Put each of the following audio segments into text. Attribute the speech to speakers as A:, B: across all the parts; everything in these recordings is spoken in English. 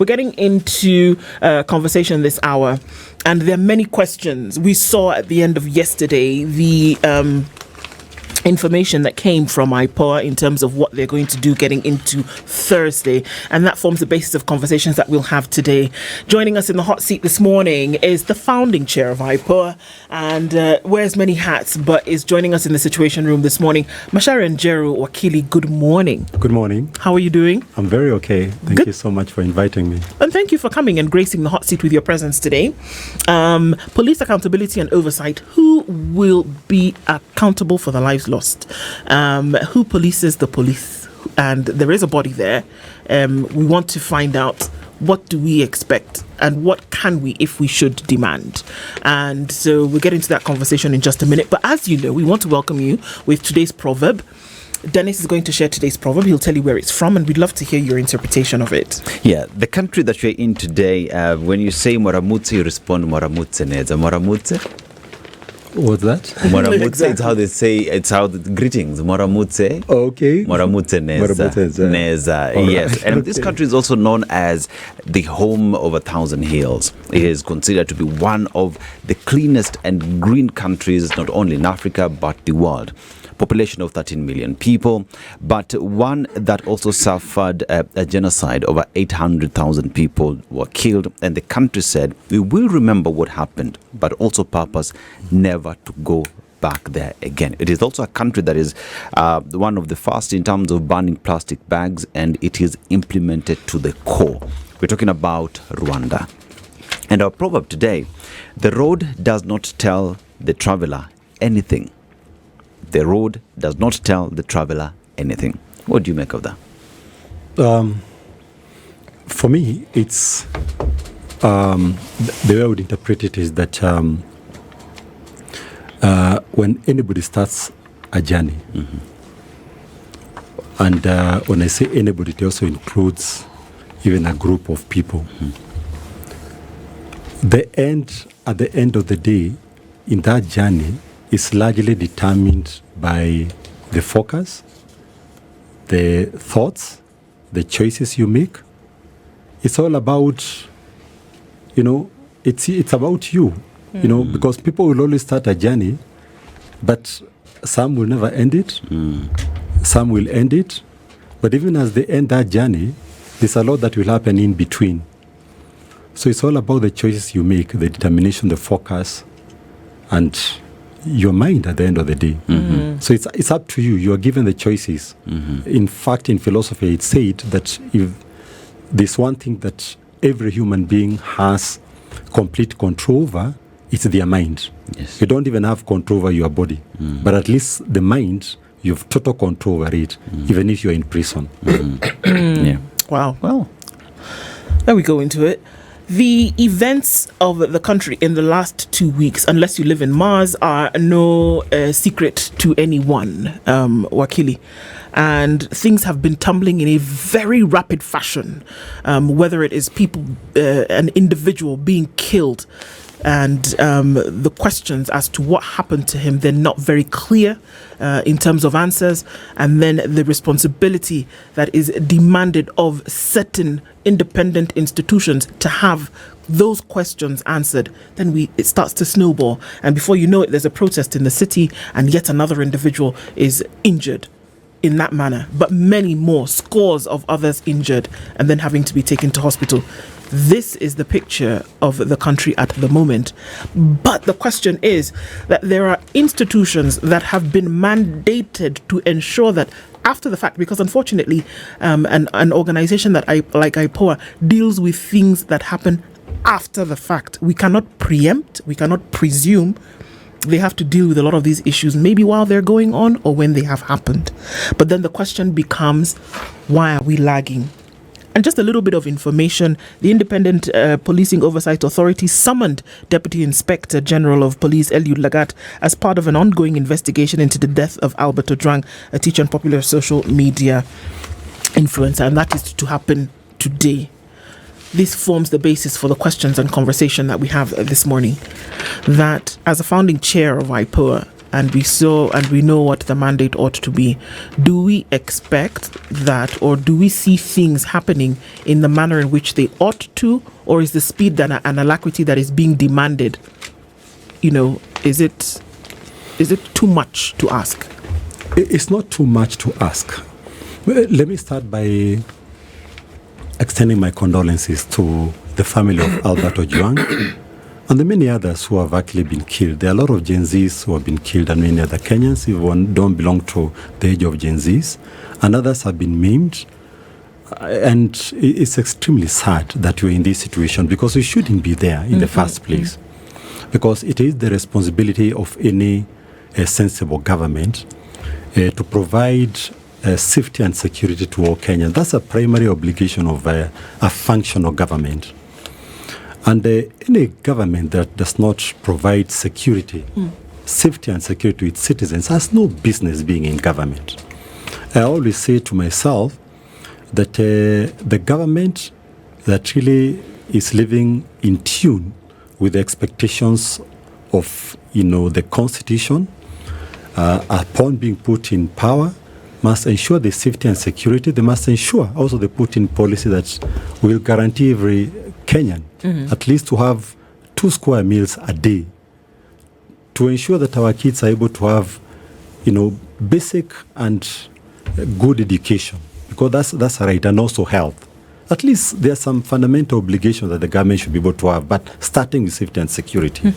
A: We're getting into conversation this hour, and there are many questions. We saw at the end of yesterday the information that came from IPOA in terms of what they're going to do getting into Thursday, and that forms the basis of conversations that we'll have today. Joining us in the hot seat this morning is the founding chair of IPOA and wears many hats, but is joining us in the Situation Room this morning. Macharia and Njeru Wakili, good morning.
B: Good morning.
A: How are you doing?
B: I'm very okay. Thank you so much for inviting me.
A: And thank you for coming and gracing the hot seat with your presence today. Police accountability and oversight. Who will be accountable for the lives lost? Who polices the police? And there is a body there. We want to find out, what do we expect and what can we, if we should, demand? And so we'll get into that conversation in just a minute. But as you know, we want to welcome you with today's proverb. Dennis is going to share today's proverb. He'll tell you where it's from, and we'd love to hear your interpretation of it.
C: Yeah, the country that we're in today, when you say Moramutse, you respond Moramutse neza. Moramutse?
B: What's that?
C: Moramutse,
A: Exactly.
C: it's how they say, it's how the greetings. Moramutse.
B: Okay.
C: Moramutse neza. Neza.
B: All
C: Yes.
B: right.
C: And this country is also known as the home of 1,000 hills. It is considered to be one of the cleanest and green countries, not only in Africa, but the world. Population of 13 million people, but one that also suffered a genocide. Over 800,000 people were killed, and the country said, we will remember what happened, but also purpose never to go back there again. It is also a country that is one of the first in terms of banning plastic bags, and it is implemented to the core. We're talking about Rwanda. And our proverb today, the road does not tell the traveler anything. The road does not tell the traveler anything. What do you make of that?
B: For me, it's the way I would interpret it is that when anybody starts a journey, and when I say anybody, it also includes even a group of people. At the end of the day, in that journey, is largely determined by the focus, the thoughts, the choices you make. It's all about, it's about you, because people will always start a journey, but some will never end it. Some will end it. But even as they end that journey, there's a lot that will happen in between. So it's all about the choices you make, the determination, the focus, and your mind at the end of the day. So it's up to you. You are given the choices. In fact, in philosophy, it's said that if there's one thing that every human being has complete control over, it's their mind.
C: Yes.
B: You don't even have control over your body, but at least the mind, you have total control over it, even if you're in prison.
C: Yeah.
A: Wow.
C: Well,
A: There we go into it. The events of the country in the last 2 weeks, unless you live in Mars, are no secret to anyone, Wakili. And things have been tumbling in a very rapid fashion, whether it is people, an individual being killed, and the questions as to what happened to him, they're not very clear in terms of answers. And then the responsibility that is demanded of certain independent institutions to have those questions answered, then it starts to snowball. And before you know it, there's a protest in the city, and yet another individual is injured in that manner, but many more, scores of others injured and then having to be taken to hospital. This is the picture of the country at the moment. But the question is that there are institutions that have been mandated to ensure that after the fact, because unfortunately, an organization that like IPOA deals with things that happen after the fact. We cannot preempt, we cannot presume. They have to deal with a lot of these issues, maybe while they're going on or when they have happened. But then the question becomes, why are we lagging? And just a little bit of information, the Independent Policing Oversight Authority summoned Deputy Inspector General of Police Eliud Lagat as part of an ongoing investigation into the death of Albert Ojwang, a teacher and popular social media influencer, and that is to happen today. This forms the basis for the questions and conversation that we have this morning. That as a founding chair of IPOA, and we know what the mandate ought to be. Do we expect that, or do we see things happening in the manner in which they ought to, or is the speed and alacrity that is being demanded, is it too much to ask?
B: It's not too much to ask. Well, let me start by extending my condolences to the family of Albert Ojwang and the many others who have actually been killed. There are a lot of Gen Zs who have been killed, and many other Kenyans who don't belong to the age of Gen Zs, and others have been maimed. And it's extremely sad that we're in this situation, because we shouldn't be there in the first place. Because it is the responsibility of any sensible government to provide safety and security to all Kenyans. That's a primary obligation of a functional government. And any government that does not provide security, safety and security to its citizens has no business being in government. I always say to myself that the government that really is living in tune with the expectations of the Constitution upon being put in power must ensure the safety and security. They must ensure also they put in policy that will guarantee every Kenyan at least to have 2 square meals a day, to ensure that our kids are able to have basic and good education, because that's right, and also health. At least there are some fundamental obligations that the government should be able to have, but starting with safety and security.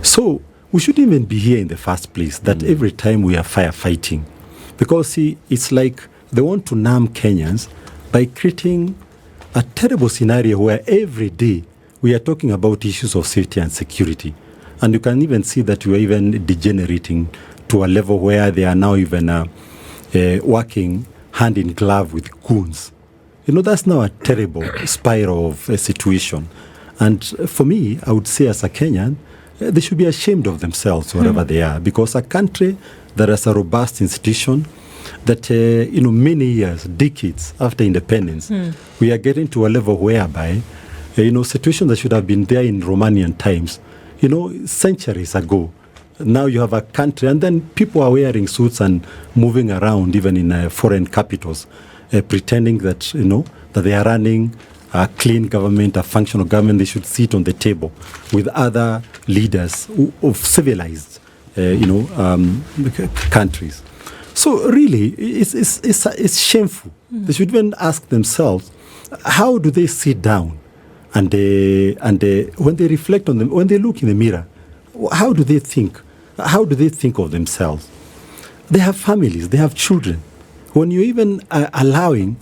B: So we shouldn't even be here in the first place, that every time we are firefighting. Because, see, it's like they want to numb Kenyans by creating a terrible scenario where every day we are talking about issues of safety and security. And you can even see that we are even degenerating to a level where they are now even working hand in glove with goons. That's now a terrible spiral of a situation. And for me, I would say as a Kenyan, they should be ashamed of themselves wherever they are, because a country that has a robust institution that, many years, decades after independence, we are getting to a level whereby, situations that should have been there in Romanian times, centuries ago. Now you have a country, and then people are wearing suits and moving around even in foreign capitals, pretending that, that they are running a clean government, a functional government. They should sit on the table with other leaders of civilized, countries. So really, it's shameful. They should even ask themselves, how do they sit down and when they reflect on them, when they look in the mirror, how do they think? How do they think of themselves? They have families, they have children. When you even are allowing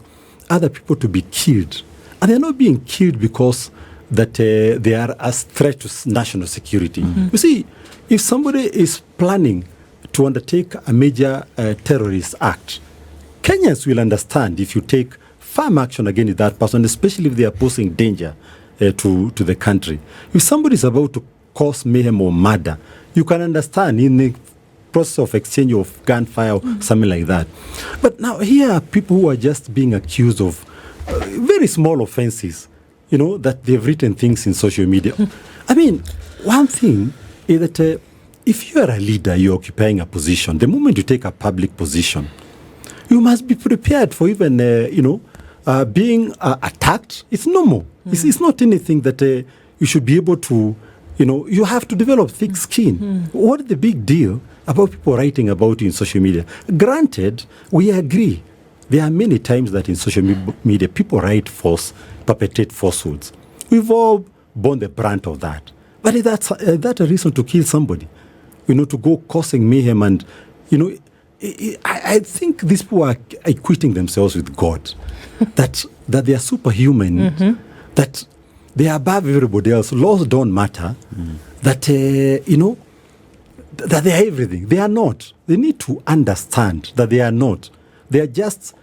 B: other people to be killed, and they're not being killed because that they are a threat to national security. You see, if somebody is planning to undertake a major terrorist act, Kenyans will understand if you take firm action against that person, especially if they are posing danger to the country. If somebody is about to cause mayhem or murder, you can understand in the process of exchange of gunfire or something like that. But now here are people who are just being accused of very small offenses, that they've written things in social media. I mean, one thing is that if you are a leader, you're occupying a position, the moment you take a public position, you must be prepared for even, being attacked. It's normal. It's not anything that you should be able to, you have to develop thick skin. What is the big deal about people writing about you in social media? Granted, we agree. There are many times that in social media, people write perpetrate falsehoods. We've all borne the brunt of that. But is that a reason to kill somebody? To go causing mayhem and, I think these people are equating themselves with God. that they are superhuman, that they are above everybody else. Laws don't matter. That, that they are everything. They are not. They need to understand that they are not. They are just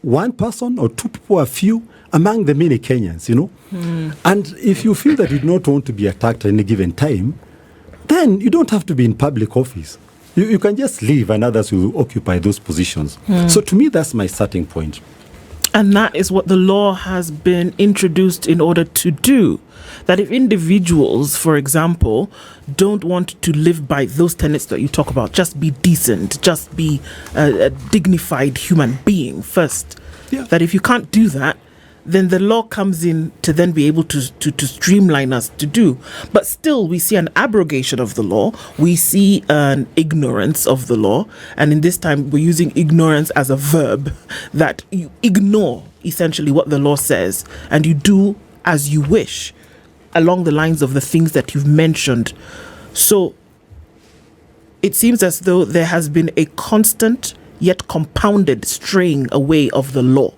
B: one person or two people, a few among the many Kenyans, And if you feel that you do not want to be attacked at any given time, then you don't have to be in public office. You can just leave and others will occupy those positions. So to me, that's my starting point.
A: And that is what the law has been introduced in order to do. that if individuals, for example, don't want to live by those tenets that you talk about, just be decent, just be a dignified human being first, that if you can't do that, then the law comes in to then be able to streamline us to do. But still, we see an abrogation of the law. We see an ignorance of the law. And in this time, we're using ignorance as a verb, that you ignore essentially what the law says and you do as you wish along the lines of the things that you've mentioned. So it seems as though there has been a constant yet compounded straying away of the law.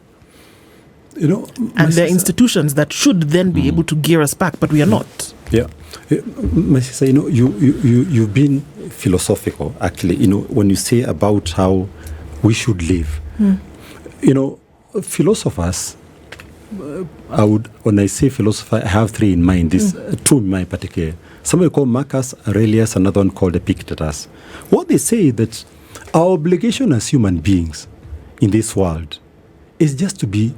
A: And there are institutions that should then be able to gear us back, but we are not.
B: Yeah. My sister, you've been philosophical, actually, when you say about how we should live. Philosophers, when I say philosopher, I have three in mind, two in mind particular. Somebody called Marcus Aurelius, another one called Epictetus. What they say that our obligation as human beings in this world is just to be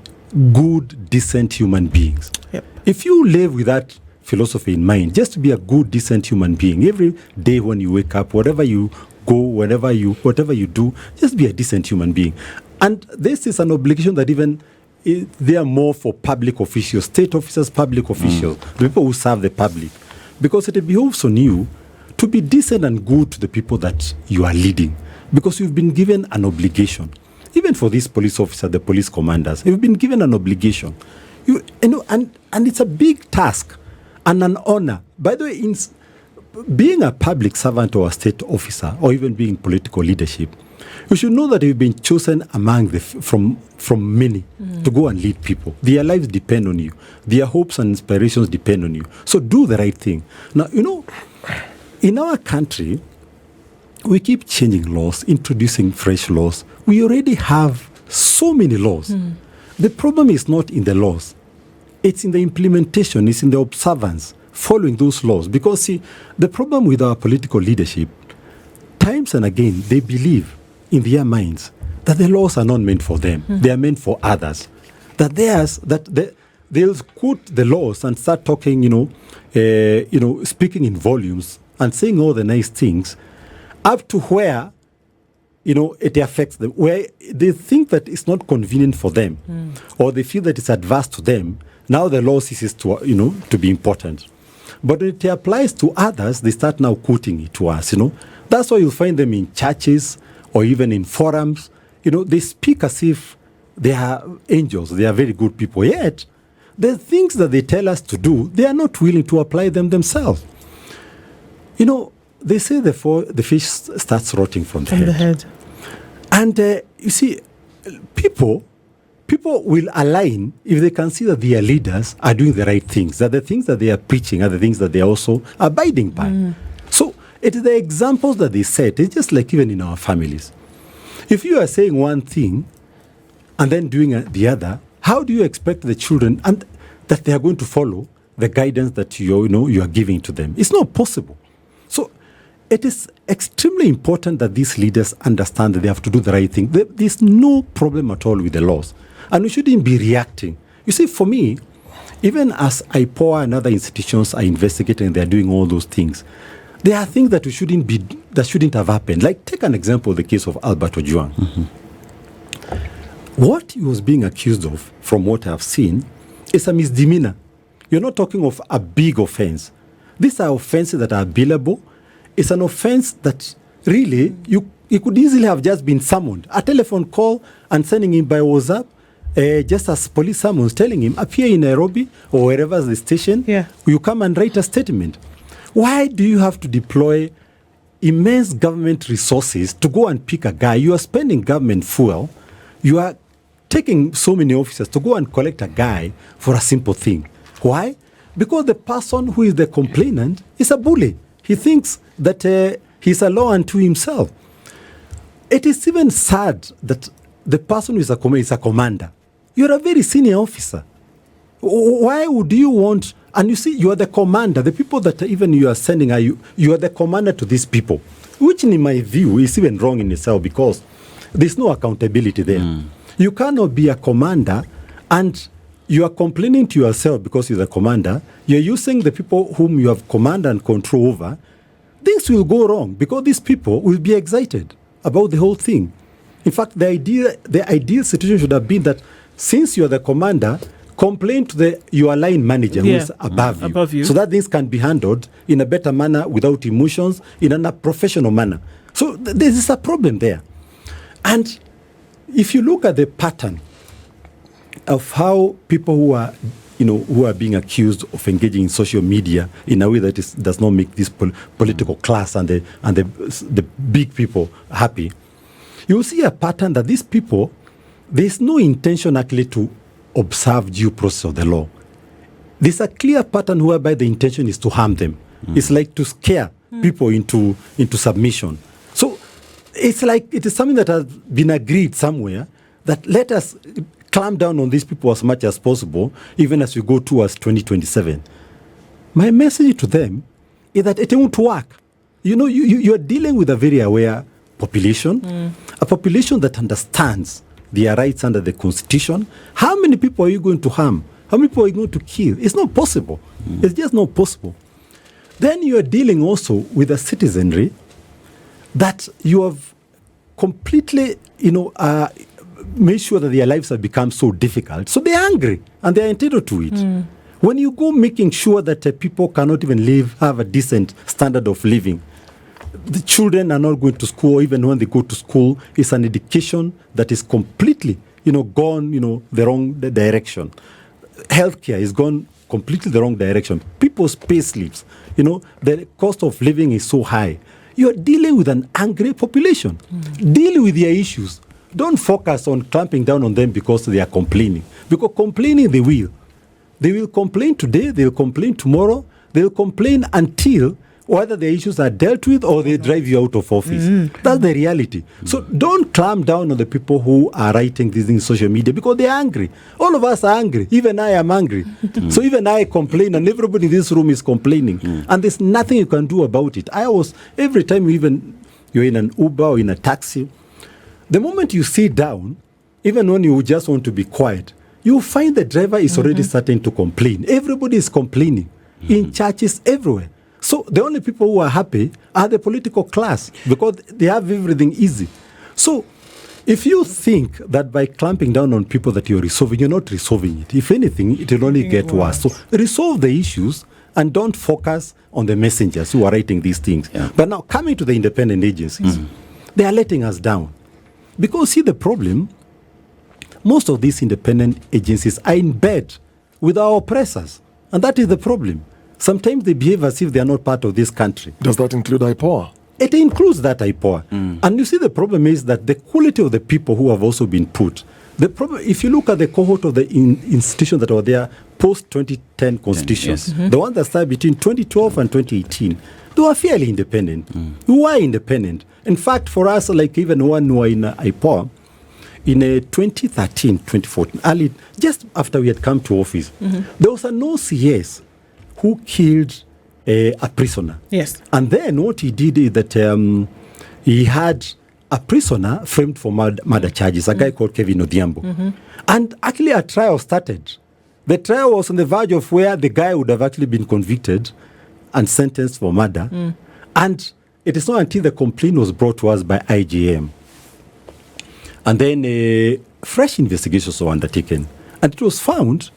B: good, decent human beings.
A: Yep.
B: If you live with that philosophy in mind, just to be a good, decent human being, every day when you wake up, wherever you go, whatever you do, just be a decent human being. And this is an obligation that even they are more for public officials, state officers, public officials, the people who serve the public. Because it behoves on you to be decent and good to the people that you are leading. Because you've been given an obligation. Even for this police officer, the police commanders, you've been given an obligation. And it's a big task and an honor. By the way, in being a public servant or a state officer, or even being political leadership, you should know that you've been chosen among from many to go and lead people. Their lives depend on you. Their hopes and inspirations depend on you. So do the right thing. Now, in our country, we keep changing laws, introducing fresh laws. We already have so many laws. The problem is not in the laws. It's in the implementation, it's in the observance, following those laws. Because, see, the problem with our political leadership, times and again, they believe in their minds that the laws are not meant for them. They are meant for others. They'll quote the laws and start talking, speaking in volumes and saying all the nice things, up to where, it affects them, where they think that it's not convenient for them, or they feel that it's adverse to them. Now the law ceases to be important. But when it applies to others, they start now quoting it to us, That's why you'll find them in churches or even in forums. They speak as if they are angels, they are very good people. Yet, the things that they tell us to do, they are not willing to apply them themselves. They say the fish starts rotting from the head. And you see, people will align if they can see that their leaders are doing the right things, that the things that they are preaching are the things that they are also abiding by. So it is the examples that they set. It's just like even in our families. If you are saying one thing and then doing the other, how do you expect the children and that they are going to follow the guidance that you are giving to them? It's not possible. So it is extremely important that these leaders understand that they have to do the right thing. There's no problem at all with the laws. And we shouldn't be reacting. You see, for me, even as IPOA and other institutions are investigating and they're doing all those things, there are things that shouldn't have happened. Like, take an example, the case of Albert Ojwang. What he was being accused of, from what I've seen, is a misdemeanor. You're not talking of a big offense. These are offenses that are billable. It's an offense that really you could easily have just been summoned. A telephone call and sending him by WhatsApp, just as police summons, telling him, appear in Nairobi or wherever is the station, you come and write a statement. Why do you have to deploy immense government resources to go and pick a guy? You are spending government fuel. You are taking so many officers to go and collect a guy for a simple thing. Why? Because the person who is the complainant is a bully. He thinks that he's a law unto himself. It is even sad that the person who is a commander. You're a very senior officer. Why would you want... And you see, you are the commander. The people that even you are sending, you are the commander to these people, which in my view is even wrong in itself because there's no accountability there. You cannot be a commander and you are complaining to yourself because you're the commander. You're using the people whom you have command and control over. Things will go wrong because these people will be excited about the whole thing. In fact, the ideal situation should have been that since you're the commander, complain to your line manager who is above you, so that things can be handled in a better manner without emotions, in a professional manner. So there is a problem there. And if you look at the pattern of how people who are being accused of engaging in social media in a way that does not make this political class and the big people happy, you will see a pattern that these people, there's no intention actually to observe due process of the law. There's a clear pattern whereby the intention is to harm them. It's like to scare people into submission. So it's like it is something that has been agreed somewhere that let us clamp down on these people as much as possible, even as we go towards 2027. My message to them is that it won't work. You are dealing with a very aware population, a population that understands their rights under the Constitution. How many people are you going to harm? How many people are you going to kill? It's not possible. It's just not possible. Then you are dealing also with a citizenry that you have completely, made sure that their lives have become so difficult. So they're angry and they're entitled to it. When you go making sure that people cannot even have a decent standard of living, the children are not going to school. Even when they go to school, it's an education that is completely, gone, the wrong direction. Healthcare is gone completely the wrong direction. People's pay slips, the cost of living is so high. You're dealing with an angry population. Deal with their issues. Don't focus on clamping down on them because they are complaining. Because complaining they will. They will complain today, they will complain tomorrow, they will complain until whether the issues are dealt with or they drive you out of office. That's the reality. So don't clamp down on the people who are writing these things on social media because they're angry. All of us are angry. Even I am angry. So even I complain and everybody in this room is complaining. And there's nothing you can do about it. Every time you're in an Uber or in a taxi, the moment you sit down, even when you just want to be quiet, you find the driver is already starting to complain. Everybody is complaining in churches everywhere. So the only people who are happy are the political class because they have everything easy. So if you think that by clamping down on people that you're not resolving it. If anything, it will only get worse. So resolve the issues and don't focus on the messengers who are writing these things. Yeah. But now coming to the independent agencies, they are letting us down. Because see the problem, most of these independent agencies are in bed with our oppressors. And that is the problem. Sometimes they behave as if they are not part of this country.
D: Does that include IPOA?
B: It includes that IPOA. And you see the problem is that the quality of the people who have also been put. The problem, if you look at the cohort of the institutions that were there post-2010 constitution, the one that started between 2012 and 2018, they were fairly independent. We were independent. In fact, for us, like even one who were in IPOA, in 2013, 2014, early, just after we had come to office, there was an OCS who killed a prisoner.
A: Yes.
B: And then what he did is that he had a prisoner framed for murder charges, a guy called Kevin Odhiambo. And actually a trial started. The trial was on the verge of where the guy would have actually been convicted and sentenced for murder. And it is not until the complaint was brought to us by IJM. And then fresh investigations were undertaken. And it was found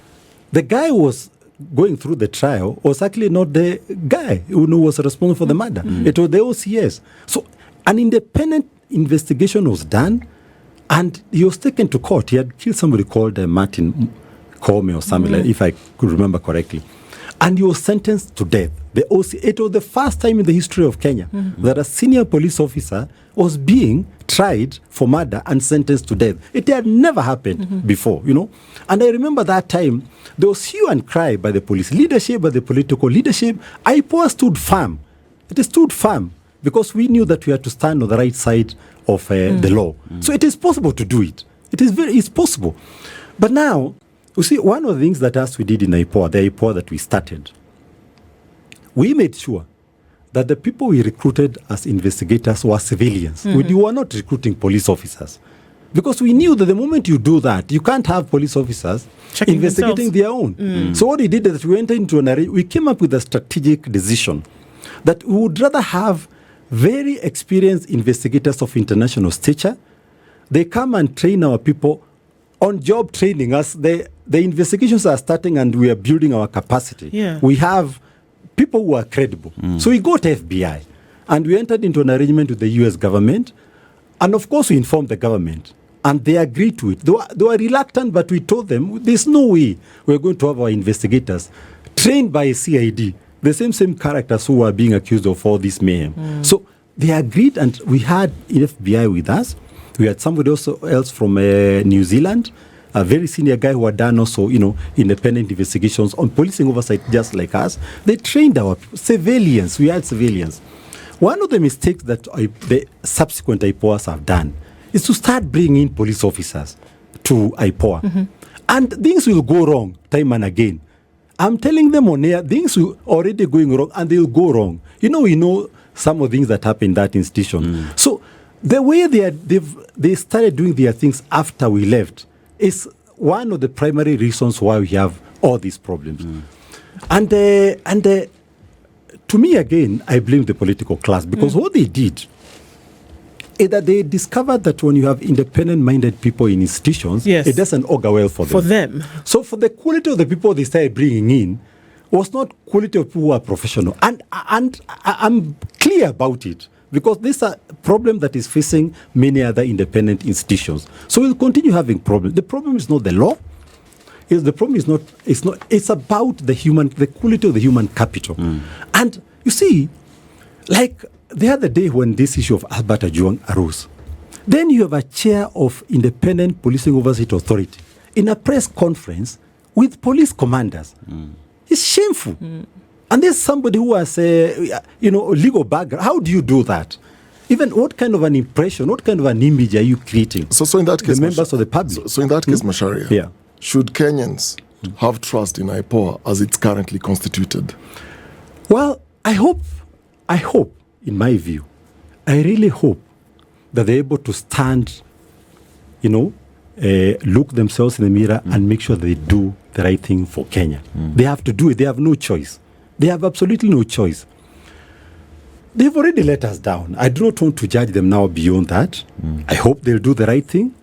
B: the guy was going through the trial was actually not the guy who was responsible for the murder. It was the OCS. So an independent investigation was done and he was taken to court. He had killed somebody called Martin Kome or something, like, if I could remember correctly. And he was sentenced to death. It was the first time in the history of Kenya that a senior police officer was being tried for murder and sentenced to death. It had never happened before, And I remember that time, there was hue and cry by the police leadership, by the political leadership. IPOA stood firm. It stood firm because we knew that we had to stand on the right side of the law. So it is possible to do it. It's possible. But now, you see, one of the things that us we did in IPOA, the IPOA that we started, we made sure that the people we recruited as investigators were civilians. We were not recruiting police officers. Because we knew that the moment you do that, you can't have police officers
A: Checking
B: investigating
A: themselves.
B: their own. So what we did is that we entered into we came up with a strategic decision that we would rather have very experienced investigators of international stature. They come and train our people on job training as the investigations are starting and we are building our capacity.
A: Yeah.
B: We have people who are credible. So we go to FBI and we entered into an arrangement with the US government. And of course, we informed the government and they agreed to it. They were reluctant, but we told them there's no way we're going to have our investigators trained by a CID, the same characters who were being accused of all this mayhem. So they agreed, and we had FBI with us. We had somebody else from New Zealand, a very senior guy who had done also, independent investigations on policing oversight just like us. They trained our people. Civilians. We had civilians. One of the mistakes that the subsequent IPOAs have done is to start bringing in police officers to IPOA. And things will go wrong time and again. I'm telling them on air, things will already going wrong and they'll go wrong. We know some of the things that happen in that institution. So the way they started doing their things after we left is one of the primary reasons why we have all these problems. And to me, again, I blame the political class because what they did is that they discovered that when you have independent-minded people in institutions, it doesn't augur well for them. So for the quality of the people they started bringing in was not quality of people who are professional. And I'm clear about it because this is a problem that is facing many other independent institutions. So we'll continue having problems. The problem is not the law. The problem is not. It's about the quality of the human capital. And you see, like the other day when this issue of Albert Ojwang arose, then you have a chair of Independent Policing Oversight Authority in a press conference with police commanders. It's shameful. And there's somebody who has a legal background. How do you do that? Even what kind of an impression, what kind of an image are you creating?
D: So in that case,
B: the members of the public.
D: So in that case, Macharia, should Kenyans have trust in IPOA as it's currently constituted?
B: Well, I hope, in my view, I really hope that they're able to stand, look themselves in the mirror and make sure they do the right thing for Kenya. They have to do it. They have no choice. They have absolutely no choice. They've already let us down. I do not want to judge them now beyond that. I hope they'll do the right thing.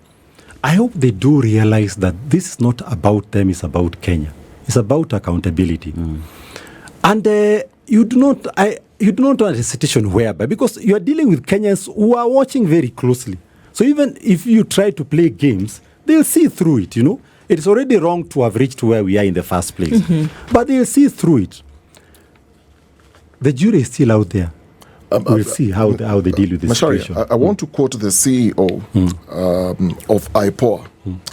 B: I hope they do realize that this is not about them, it's about Kenya. It's about accountability. And you do not want a situation whereby, because you are dealing with Kenyans who are watching very closely. So even if you try to play games, they'll see through it, It's already wrong to have reached where we are in the first place. But they'll see through it. The jury is still out there. We'll see how they deal with this situation.
D: I want to quote the CEO of IPOA,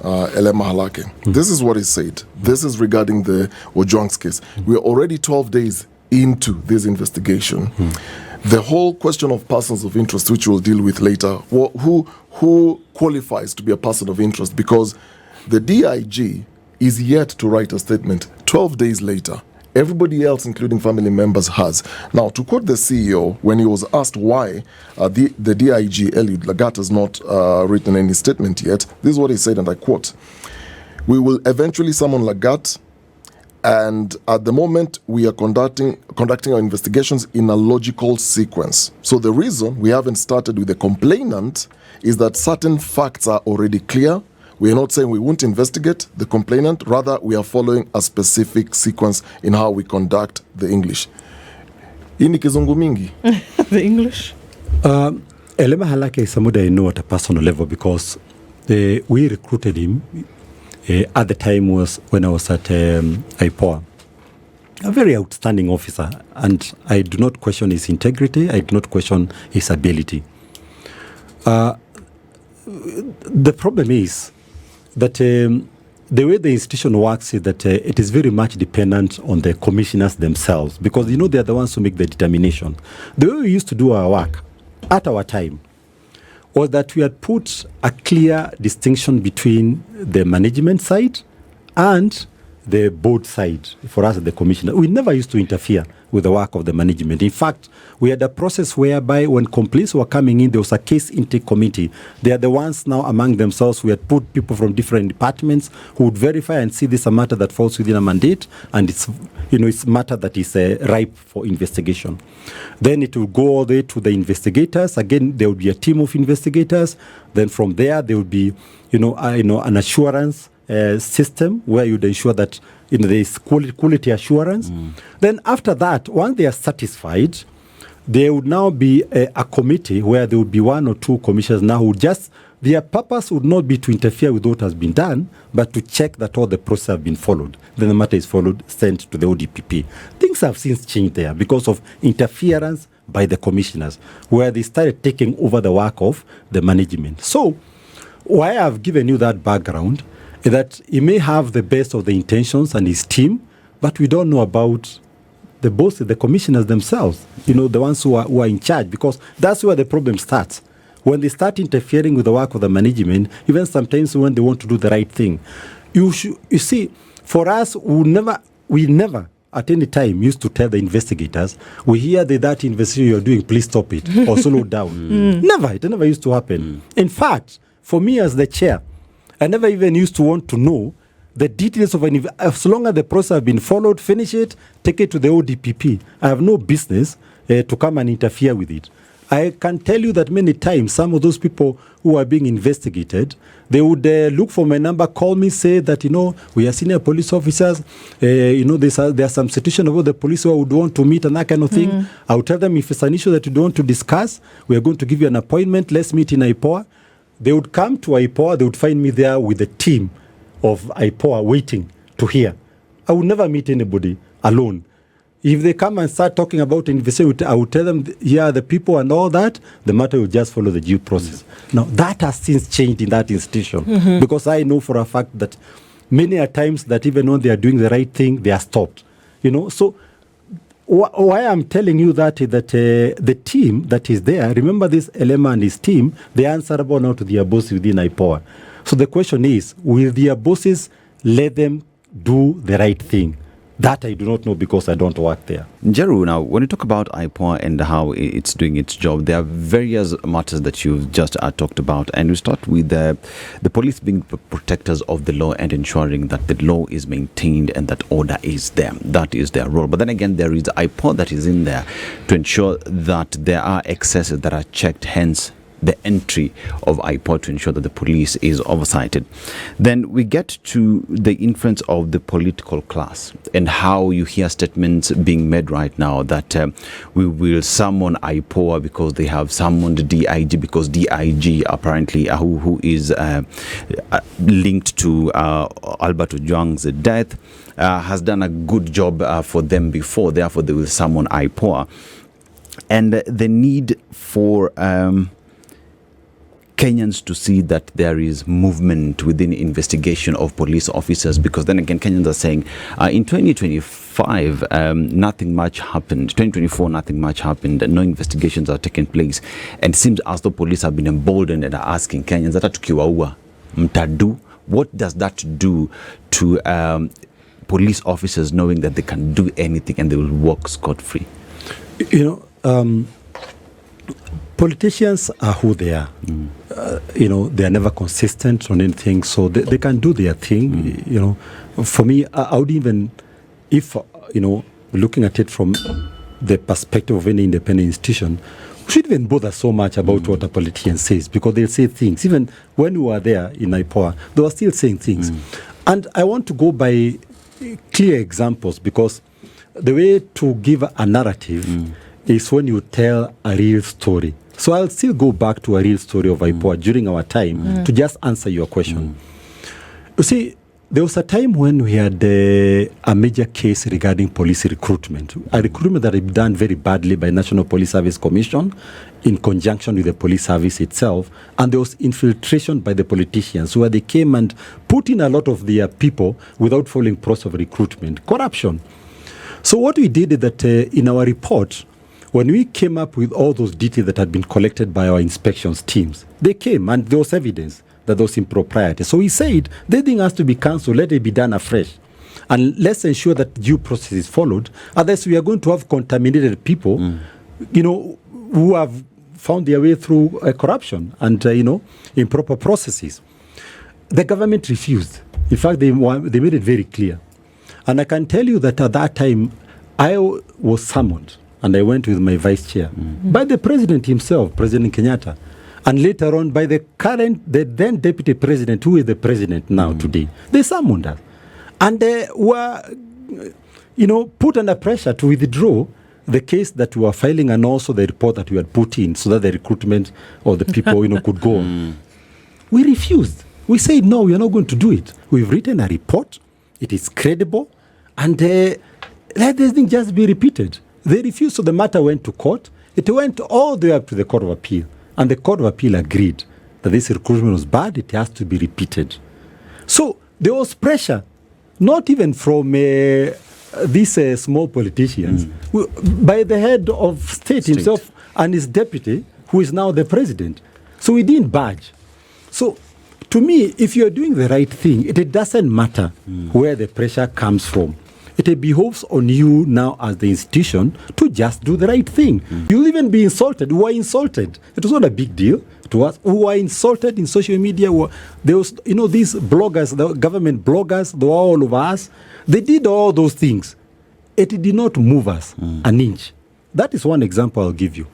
D: Elema Halake. This is what he said. This is regarding the Ojwang's case. We are already 12 days into this investigation. The whole question of persons of interest, which we'll deal with later, who qualifies to be a person of interest, because the DIG is yet to write a statement 12 days later. Everybody else, including family members, has. Now, to quote the CEO, when he was asked why the DIG, Eliud Lagat, has not written any statement yet, this is what he said, and I quote, "We will eventually summon Lagat, and at the moment, we are conducting our investigations in a logical sequence. So the reason we haven't started with the complainant is that certain facts are already clear. We are not saying we won't investigate the complainant. Rather, we are following a specific sequence in how we conduct the English." Hii ni kizungu mingi.
A: The English?
B: Elema Halake is somebody I know at a personal level because we recruited him at the time was when I was at IPOA. A very outstanding officer, and I do not question his integrity. I do not question his ability. The problem is that the way the institution works is that it is very much dependent on the commissioners themselves, because they are the ones who make the determination. The way we used to do our work at our time was that we had put a clear distinction between the management side and the board side, for us, the commissioner, we never used to interfere with the work of the management. In fact, we had a process whereby when complaints were coming in, there was a case intake committee. They are the ones now among themselves. We had put people from different departments who would verify and see this is a matter that falls within a mandate, and it's a matter that is ripe for investigation. Then it will go all the way to the investigators. Again, there will be a team of investigators. Then from there will be, an assurance system where you'd ensure that there is quality assurance. Then after that, once they are satisfied, there would now be a committee where there would be one or two commissioners now who their purpose would not be to interfere with what has been done, but to check that all the process have been followed. Then the matter is followed, sent to the ODPP. Things have since changed there because of interference by the commissioners, where they started taking over the work of the management. So, why I've given you that background is that he may have the best of the intentions and his team, but we don't know about the bosses, the commissioners themselves, the ones who are in charge, because that's where the problem starts. When they start interfering with the work of the management, even sometimes when they want to do the right thing. You see, for us, we never at any time used to tell the investigators, we hear that investigation you're doing, please stop it or slow down. Never. It never used to happen. In fact, for me as the chair, I never even used to want to know the details of as long as the process has been followed, finish it, take it to the ODPP. I have no business to come and interfere with it. I can tell you that many times some of those people who are being investigated, they would look for my number, call me, say that, we are senior police officers, there's some situation about the police who would want to meet and that kind of thing. I would tell them if it's an issue that you don't want to discuss, we are going to give you an appointment, let's meet in IPOA. They would come to IPOA, they would find me there with the team of IPOA waiting to hear. I would never meet anybody alone. If they come and start talking about investigation, I would tell them, here are the people and all that, the matter will just follow the due process. Now, that has since changed in that institution, because I know for a fact that many a times that even when they are doing the right thing, they are stopped. So why I'm telling you that is that the team that is there, remember this Elema and his team, they are answerable now to their bosses within IPOA. So the question is, will their bosses let them do the right thing? That I do not know because I don't work there.
C: Njeru, now, when you talk about IPOA and how it's doing its job, there are various matters that you've just talked about. And we start with the police being protectors of the law and ensuring that the law is maintained and that order is there. That is their role. But then again, there is IPOA that is in there to ensure that there are excesses that are checked, hence the entry of IPOA to ensure that the police is oversighted. Then we get to the influence of the political class and how you hear statements being made right now that we will summon IPOA because they have summoned DIG because DIG apparently who is linked to Albert Ojwang's death has done a good job for them before, therefore they will summon IPOA. And the need for Kenyans to see that there is movement within investigation of police officers, because then again Kenyans are saying in 2025 nothing much happened, 2024 nothing much happened, no investigations are taking place, and it seems as though police have been emboldened and are asking Kenyans that tukiwaua mtadu. What does that do to police officers knowing that they can do anything and they will walk scot-free?
B: Politicians are who they are. They are never consistent on anything, so they can do their thing. For me, I would even, if looking at it from the perspective of any independent institution, we shouldn't even bother so much about what a politician says, because they'll say things. Even when we were there in IPOA, they were still saying things. And I want to go by clear examples, because the way to give a narrative is when you tell a real story. So I'll still go back to a real story of IPOA during our time to just answer your question. You see, there was a time when we had a major case regarding police recruitment. A recruitment that had been done very badly by National Police Service Commission in conjunction with the police service itself. And there was infiltration by the politicians where they came and put in a lot of their people without following process of recruitment. Corruption. So what we did is that in our report, when we came up with all those details that had been collected by our inspections teams, they came and there was evidence that there was impropriety. So we said, the thing has to be cancelled, let it be done afresh. And let's ensure that due process is followed. Otherwise, we are going to have contaminated people, who have found their way through corruption and, improper processes. The government refused. In fact, they made it very clear. And I can tell you that at that time, I was summoned, and I went with my vice chair, by the president himself, President Kenyatta, and later on by the then deputy president, who is the president now today. They summoned us. And they were, put under pressure to withdraw the case that we were filing and also the report that we had put in so that the recruitment of the people, could go on. We refused. We said, no, we are not going to do it. We've written a report. It is credible. And let this thing just be repeated. They refused, so the matter went to court. It went all the way up to the Court of Appeal. And the Court of Appeal agreed that this recruitment was bad. It has to be repeated. So there was pressure, not even from these small politicians, by the head of state himself and his deputy, who is now the president. So we didn't budge. So to me, if you're doing the right thing, it doesn't matter where the pressure comes from. It behoves on you now as the institution to just do the right thing. You'll even be insulted. We were insulted. It was not a big deal to us. We were insulted in social media. There was, these bloggers, the government bloggers, they were all over us. They did all those things. It did not move us an inch. That is one example I'll give you.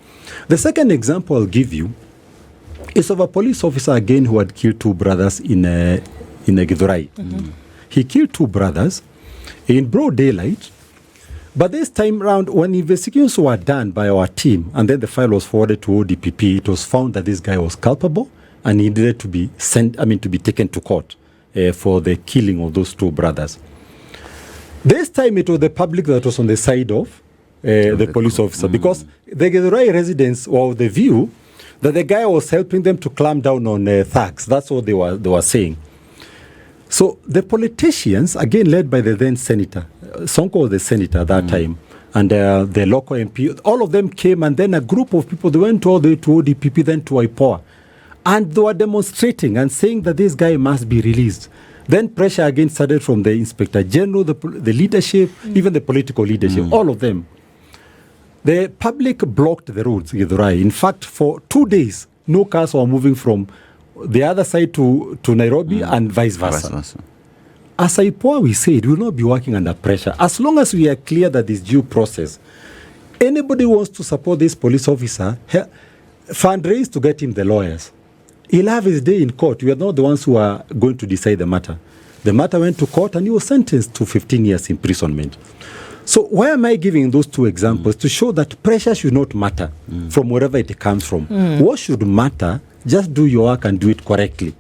B: The second example I'll give you is of a police officer again who had killed two brothers in Githurai. He killed two brothers in broad daylight. But this time round, when investigations were done by our team and then the file was forwarded to ODPP, it was found that this guy was culpable and he needed to be to be taken to court for the killing of those two brothers. This time it was the public that was on the side of the police officer, because the Githurai residents were of the view that the guy was helping them to clamp down on thugs. That's what they were saying. So the politicians, again led by the then senator, Sonko was the senator at that time, and the local MP, all of them came, and then a group of people, they went all the way to ODPP, then to IPOA. And they were demonstrating and saying that this guy must be released. Then pressure again started from the Inspector General, the leadership, even the political leadership, all of them. The public blocked the roads in Githurai. In fact, for 2 days, no cars were moving from the other side to Nairobi and vice versa. As IPOA, we said, we will not be working under pressure. As long as we are clear that this due process, anybody who wants to support this police officer, fundraise to get him the lawyers. He'll have his day in court. We are not the ones who are going to decide the matter. The matter went to court and he was sentenced to 15 years imprisonment. So why am I giving those two examples? To show that pressure should not matter from wherever it comes from. What should matter? Just do your work and do it correctly.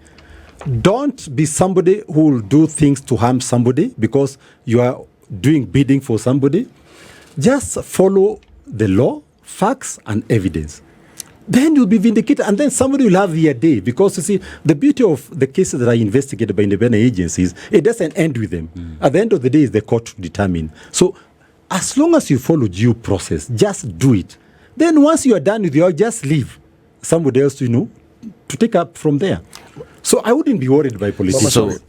B: Don't be somebody who will do things to harm somebody because you are doing bidding for somebody. Just follow the law, facts, and evidence. Then you'll be vindicated, and then somebody will have their day. Because, you see, the beauty of the cases that are investigated by independent agencies, it doesn't end with them. At the end of the day, it's the court to determine. So, as long as you follow due process, just do it. Then once you are done with your, just leave. Somebody else, to take up from there. So I wouldn't be worried by politicians.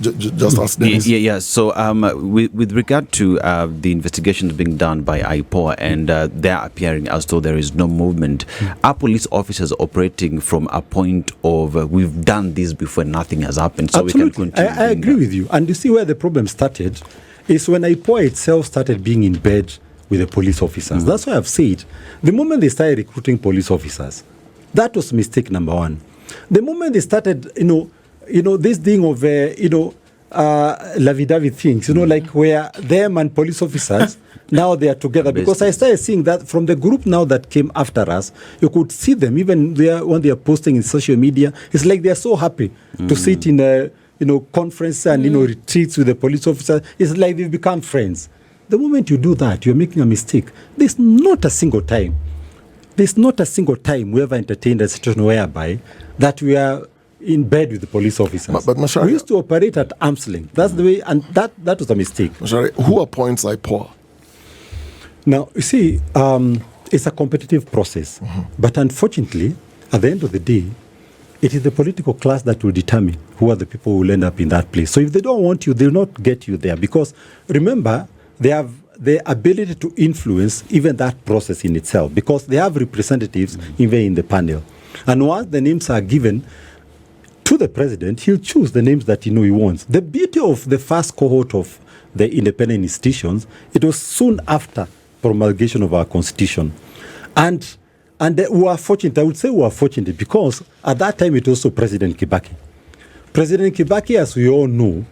D: Just ask Dennis.
C: Yeah. So with regard to the investigations being done by IPOA and they're appearing as though there is no movement, are police officers operating from a point of we've done this before, nothing has happened, so
B: Absolutely.
C: we can continue?
B: I agree with you. And you see where the problem started is when IPOA itself started being in bed with the police officers. That's why I've said the moment they started recruiting police officers, that was mistake number one. The moment they started, this thing of, lovey-dovey things, like where them and police officers, now they are together. Because I started seeing that from the group now that came after us, you could see them, even when they are posting in social media, it's like they are so happy to sit in a, conference and, retreats with the police officers. It's like they've become friends. The moment you do that, you're making a mistake. There's not a single time we ever entertained a situation whereby that we are in bed with the police officers.
D: But Macharia,
B: we used to operate at arm's length. That's the way, and that was a mistake.
D: Macharia, who appoints IPOA?
B: Now, you see, it's a competitive process. But unfortunately, at the end of the day, it is the political class that will determine who are the people who will end up in that place. So if they don't want you, they will not get you there. Because remember, they have the ability to influence even that process in itself, because they have representatives even in the panel. And once the names are given to the president, he'll choose the names that he wants. The beauty of the first cohort of the independent institutions, it was soon after promulgation of our constitution. And we are fortunate, I would say we are fortunate, because at that time it was also President Kibaki. President Kibaki, as we all know,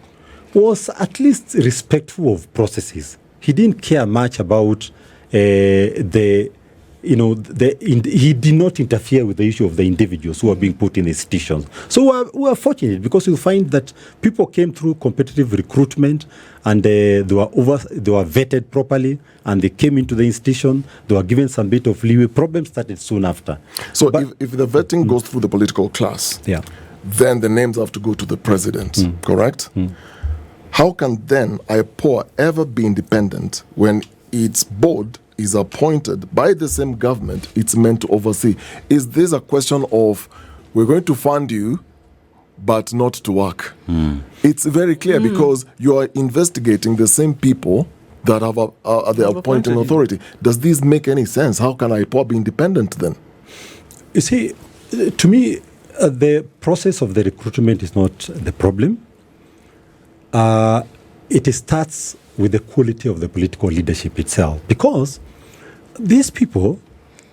B: was at least respectful of processes. He didn't care much about he did not interfere with the issue of the individuals who are being put in institutions. So we are fortunate, because you'll find that people came through competitive recruitment, and they were vetted properly, and they came into the institution. They were given some bit of leeway. Problems started soon after.
D: So if the vetting goes through the political class, then the names have to go to the president, correct? How can then IPOA ever be independent when its board is appointed by the same government it's meant to oversee? Is this a question of, we're going to fund you, but not to work? It's very clear, because you are investigating the same people that have the appointing authority. Does this make any sense? How can IPOA be independent then?
B: You see, to me, the process of the recruitment is not the problem. It starts with the quality of the political leadership itself, because these people,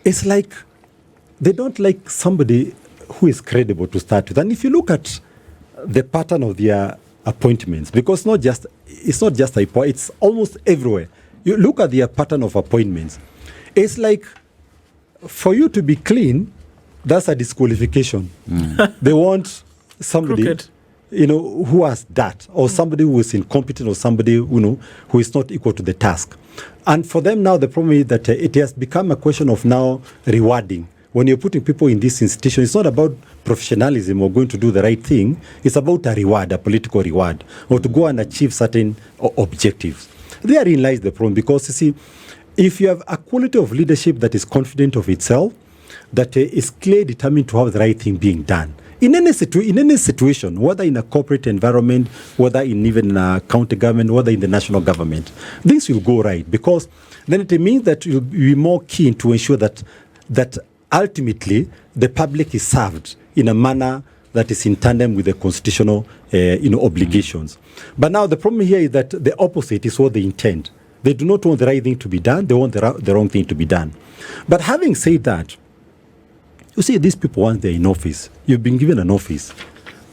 B: it's like they don't like somebody who is credible to start with. And if you look at the pattern of their appointments, because it's not just IPOA, it's almost everywhere. You look at their pattern of appointments, it's like, for you to be clean, that's a disqualification. They want somebody
A: Crooked,
B: who has that, or somebody who is incompetent, or somebody who is not equal to the task. And for them now, the problem is that it has become a question of now rewarding. When you're putting people in this institution, it's not about professionalism or going to do the right thing. It's about a reward, a political reward, or to go and achieve certain objectives. Therein lies the problem, because you see, if you have a quality of leadership that is confident of itself, that is clearly determined to have the right thing being done, in any situation, whether in a corporate environment, whether even in a county government, whether in the national government, things will go right, because then it means that you'll be more keen to ensure that ultimately the public is served in a manner that is in tandem with the constitutional obligations. But now the problem here is that the opposite is what they intend. They do not want the right thing to be done, they want the wrong thing to be done. But having said that, you see, these people, once they're in office, you've been given an office,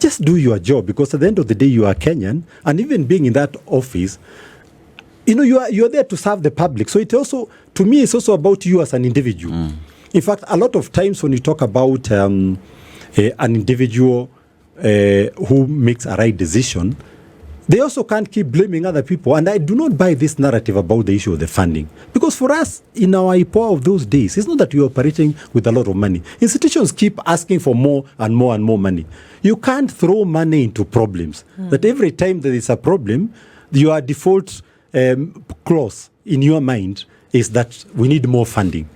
B: just do your job, because at the end of the day, you are Kenyan, and even being in that office, you are there to serve the public. So it also, to me, it's also about you as an individual. In fact, a lot of times when you talk about an individual who makes a right decision, they also can't keep blaming other people. And I do not buy this narrative about the issue of the funding. Because for us, in our IPOA of those days, it's not that we're operating with a lot of money. Institutions keep asking for more and more and more money. You can't throw money into problems. That every time there is a problem, your default clause in your mind is that we need more funding.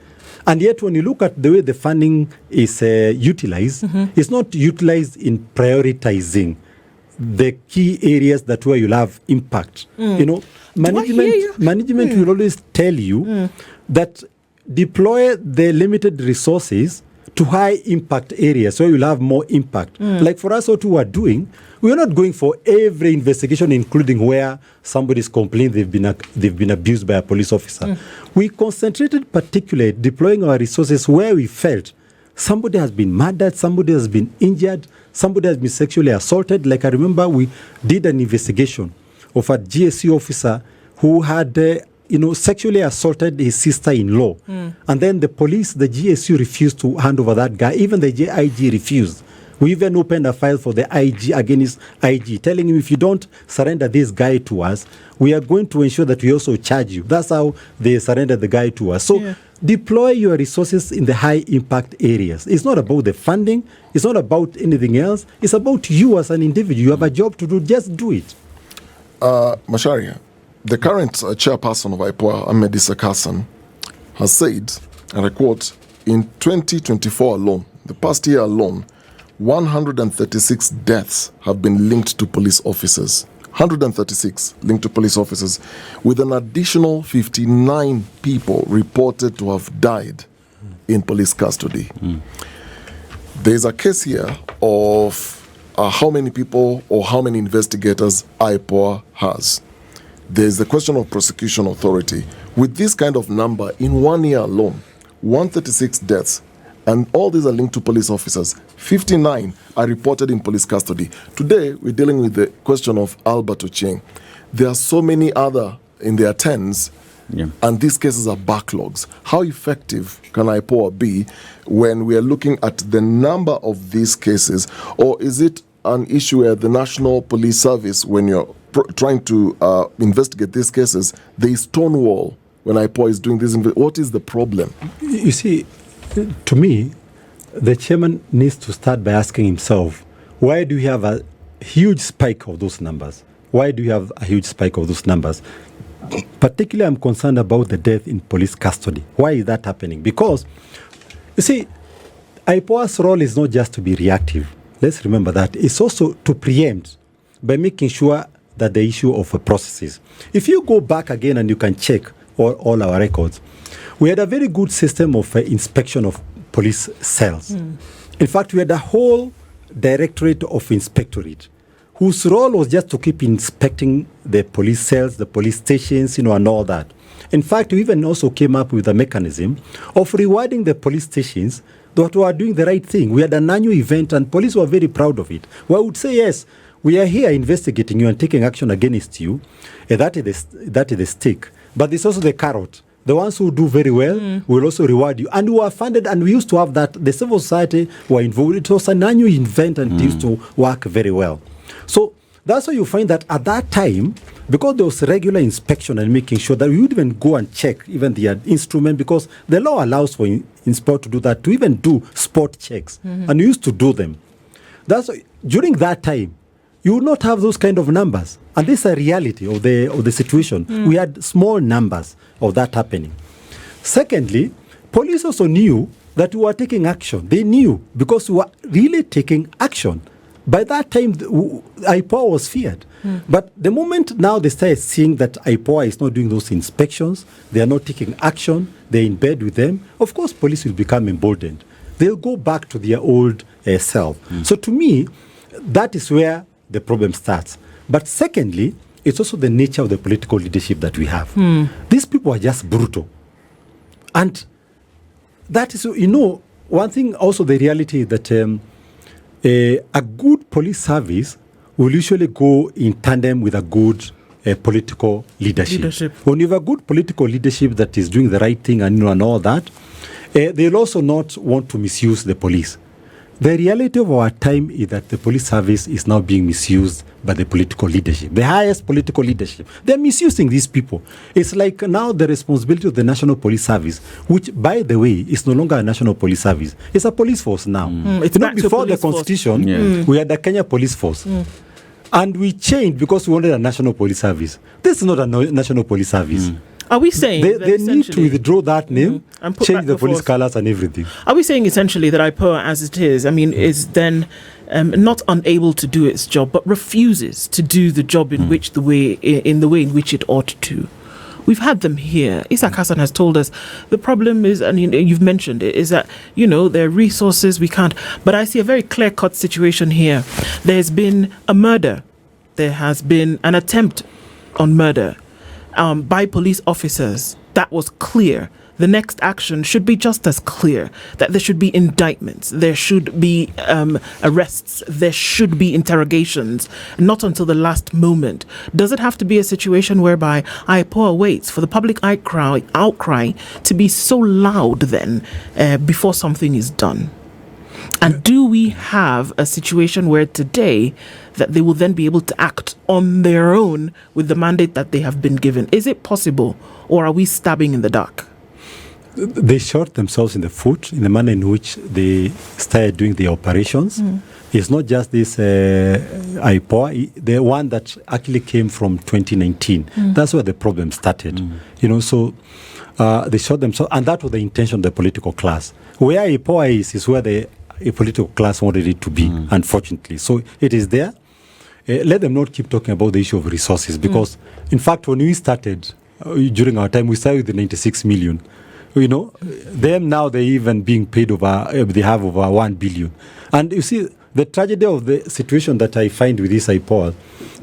B: And yet when you look at the way the funding is utilized, it's not utilized in prioritizing the key areas that where you'll have impact. Management will always tell you that deploy the limited resources to high impact areas where you'll have more impact. Like for us, what we are doing, we're not going for every investigation, including where somebody's complained they've been abused by a police officer. We concentrated particularly deploying our resources where we felt somebody has been murdered, somebody has been injured, somebody has been sexually assaulted. Like I remember we did an investigation of a GSU officer who had sexually assaulted his sister-in-law. And then the police, the GSU refused to hand over that guy. Even the IG refused. We even opened a file for the IG against IG, telling him if you don't surrender this guy to us, we are going to ensure that we also charge you. That's how they surrendered the guy to us. So deploy your resources in the high impact areas. It's not about the funding. It's not about anything else. It's about you as an individual. You have a job to do. Just do it.
D: Macharia, the current chairperson of IPOA, Ahmed Issa Hassan, has said, and I quote, in 2024 alone, the past year alone, 136 deaths have been linked to police officers. 136 linked to police officers, with an additional 59 people reported to have died in police custody. There's a case here of how many people or how many investigators IPOA has. There's the question of prosecution authority. With this kind of number, in 1 year alone, 136 deaths, and all these are linked to police officers. 59 are reported in police custody. Today, we're dealing with the question of Albert Ochieng. There are so many other in their tens, and these cases are backlogs. How effective can IPOA be when we are looking at the number of these cases? Or is it an issue where the National Police Service, when you're trying to investigate these cases, they stonewall when IPOA is doing this? What is the problem?
B: You see, to me, the chairman needs to start by asking himself, why do you have a huge spike of those numbers? Why do you have a huge spike of those numbers? Particularly, I'm concerned about the death in police custody. Why is that happening? Because, you see, IPOA's role is not just to be reactive. Let's remember that. It's also to preempt by making sure that the issue of processes. If you go back again and you can check all our records, we had a very good system of inspection of police cells. In fact, we had a whole directorate of inspectorate whose role was just to keep inspecting the police cells, the police stations, and all that. In fact, we even also came up with a mechanism of rewarding the police stations that were doing the right thing. We had an annual event and police were very proud of it. We would say, yes, we are here investigating you and taking action against you. That is the stick. But there's also the carrot. The ones who do very well will also reward you. And we are funded, and we used to have that. The civil society were involved. It was an annual event and it used to work very well. So that's why you find that at that time, because there was regular inspection and making sure that we would even go and check even the instrument, because the law allows for in sport to do that, to even do sport checks. And we used to do them. That's why, during that time, you would not have those kind of numbers. And this is a reality of the situation. We had small numbers of that happening. Secondly, police also knew that we were taking action. They knew because we were really taking action. By that time, IPOA was feared. But the moment now they started seeing that IPOA is not doing those inspections, they are not taking action, they're in bed with them, of course police will become emboldened. They'll go back to their old self. So to me, that is where the problem starts. But secondly, it's also the nature of the political leadership that we have. These people are just brutal. And that is, one thing also, the reality is that a good police service will usually go in tandem with a good political leadership. When you have a good political leadership that is doing the right thing and all that, they'll also not want to misuse the police. The reality of our time is that the police service is now being misused by the political leadership, the highest political leadership. They're misusing these people. It's like now the responsibility of the National Police Service, which, by the way, is no longer a National Police Service. It's a police force now.
A: It's not
B: before the Constitution, we had the Kenya Police Force. And we changed because we wanted a National Police Service. This is not a National Police Service.
A: Are we saying
B: they need to withdraw that name,
A: and put
B: change the police
A: force.
B: colours and everything?
A: Are we saying essentially that IPOA, as it is, is then not unable to do its job, but refuses to do the job in the way in which it ought to? We've had them here. Isaac Hassan has told us the problem is, and you've mentioned it, is that there are resources we can't. But I see a very clear-cut situation here. There's been a murder. There has been an attempt on murder by police officers. That was clear. The next action should be just as clear, that there should be indictments, there should be arrests, there should be interrogations, not until the last moment. Does it have to be a situation whereby IPOA waits for the public outcry to be so loud then before something is done? And do we have a situation where today that they will then be able to act on their own with the mandate that they have been given? Is it possible, or are we stabbing in the dark?
B: They shot themselves in the foot in the manner in which they started doing the operations. It's not just this IPOA, the one that actually came from 2019. That's where the problem started. So they shot themselves, and that was the intention of the political class. Where IPOA is where the a political class wanted it to be, unfortunately. So it is there. Let them not keep talking about the issue of resources, because, in fact, when we started, during our time, we started with the 96 million. Them now, they're even being paid they have over 1 billion. And you see, the tragedy of the situation that I find with this IPOA,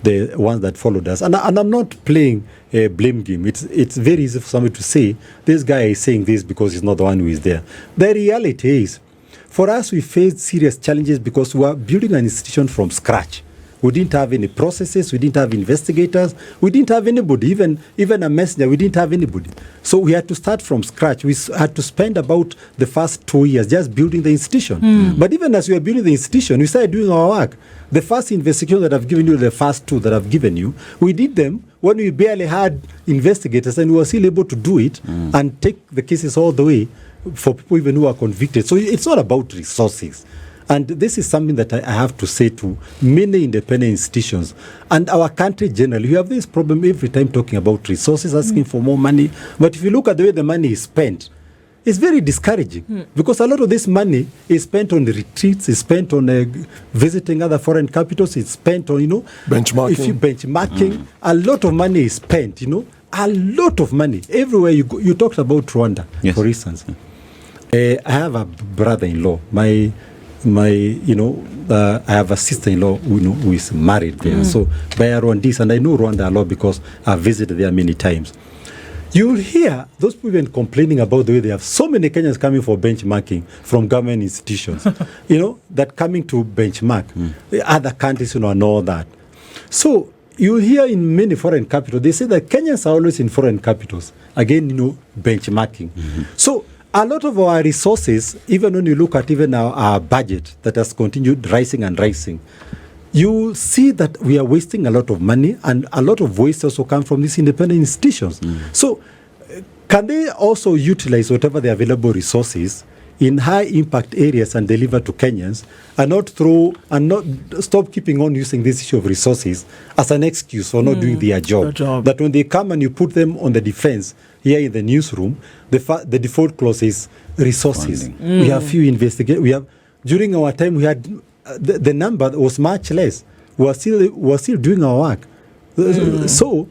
B: the ones that followed us, and I'm not playing a blame game. It's very easy for somebody to say, this guy is saying this because he's not the one who is there. The reality is, for us, we faced serious challenges because we are building an institution from scratch. We didn't have any processes, we didn't have investigators, we didn't have anybody, even a messenger, we didn't have anybody. So we had to start from scratch. We had to spend about the first 2 years just building the institution. But even as we were building the institution, we started doing our work. The first investigation that I've given you, the first two that I've given you, we did them when we barely had investigators, and we were still able to do it and take the cases all the way for people even who are convicted. So it's not about resources. And this is something that I have to say to many independent institutions and our country generally. We have this problem every time talking about resources, asking for more money. But if you look at the way the money is spent, it's very discouraging because a lot of this money is spent on retreats, is spent on visiting other foreign capitals, it's spent on, benchmarking. A lot of money is spent, a lot of money. Everywhere you go, you talked about Rwanda, for instance. I have a brother-in-law, I have a sister-in-law who is married there. So by Rwandese, and I know Rwanda a lot because I've visited there many times. You'll hear those people even complaining about the way they have so many Kenyans coming for benchmarking from government institutions, that coming to benchmark other countries, and all that. So you hear in many foreign capitals, they say that Kenyans are always in foreign capitals. Again, benchmarking. So a lot of our resources, even when you look at even our budget that has continued rising and rising, you see that we are wasting a lot of money, and a lot of waste also comes from these independent institutions. So can they also utilize whatever the available resources in high impact areas and deliver to Kenyans, and not stop keeping on using this issue of resources as an excuse for not doing their job. That when they come and you put them on the defense here in the newsroom, the default clause is resources. We have few investigators. During our time, we had the number was much less. We are still doing our work. So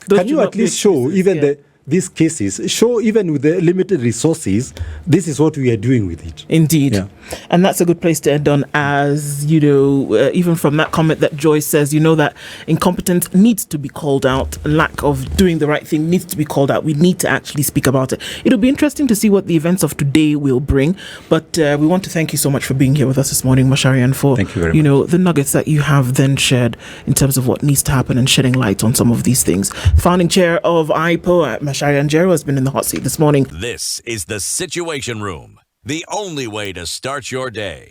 B: can you at least show even these cases, show even with the limited resources, this is what we are doing with it.
A: Indeed.
B: Yeah.
A: And that's a good place to end on, as, even from that comment that Joyce says, that incompetence needs to be called out. Lack of doing the right thing needs to be called out. We need to actually speak about it. It'll be interesting to see what the events of today will bring. But we want to thank you so much for being here with us this morning, Macharia, and for,
B: thank you very much.
A: The nuggets that you have then shared in terms of what needs to happen and shedding light on some of these things. Founding chair of IPOA, Macharia Njeru, has been in the hot seat this morning.
E: This is The Situation Room, the only way to start your day.